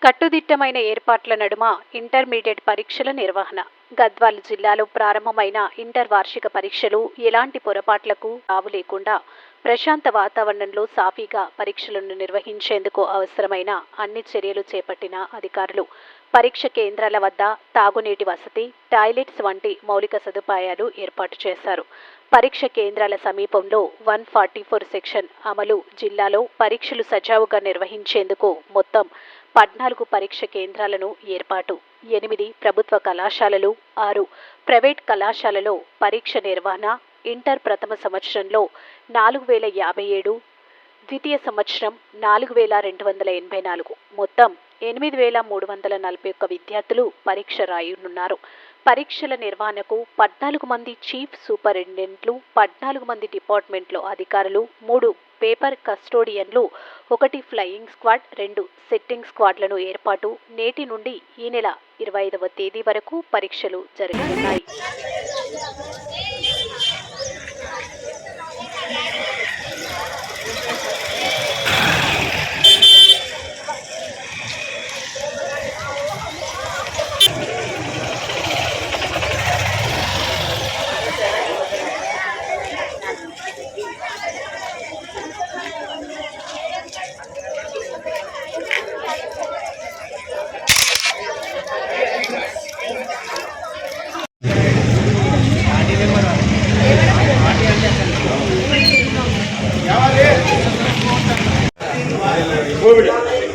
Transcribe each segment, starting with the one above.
కట్టుదిట్టమైన ఏర్పాట్ల నడుమ ఇంటర్మీడియట్ పరీక్షల నిర్వహణ. గద్వాల జిల్లాలో ప్రారంభమైన ఇంటర్ వార్షిక పరీక్షలు ఎలాంటి పొరపాట్లకు తావు లేకుండా ప్రశాంత వాతావరణంలో సాఫీగా పరీక్షలను నిర్వహించేందుకు అవసరమైన అన్ని చర్యలు చేపట్టిన అధికారులు పరీక్ష కేంద్రాల వద్ద తాగునీటి వసతి, టాయిలెట్స్ వంటి మౌలిక సదుపాయాలు ఏర్పాటు చేశారు. పరీక్ష కేంద్రాల సమీపంలో 144 సెక్షన్ అమలు. జిల్లాలో పరీక్షలు సజావుగా నిర్వహించేందుకు మొత్తం 14 పరీక్ష కేంద్రాలను ఏర్పాటు. 8 ప్రభుత్వ కళాశాలలు, 6 ప్రైవేట్ కళాశాలలో పరీక్ష నిర్వహణ. ఇంటర్ ప్రథమ సంవత్సరంలో 4057, ద్వితీయ సంవత్సరం 4284, మొత్తం 8341 విద్యార్థులు పరీక్ష రాయనున్నారు. పరీక్షల నిర్వహణకు 14 మంది చీఫ్ సూపరింటెండెంట్లు, 14 మంది డిపార్ట్మెంట్లో అధికారులు, 3 పేపర్ కస్టోడియన్లు, 1 ఫ్లయింగ్ స్క్వాడ్, 2 సెట్టింగ్ స్క్వాడ్లను ఏర్పాటు. నేటి నుండి ఈ నెల 25వ తేదీ వరకు పరీక్షలు జరగనున్నాయి.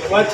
Watch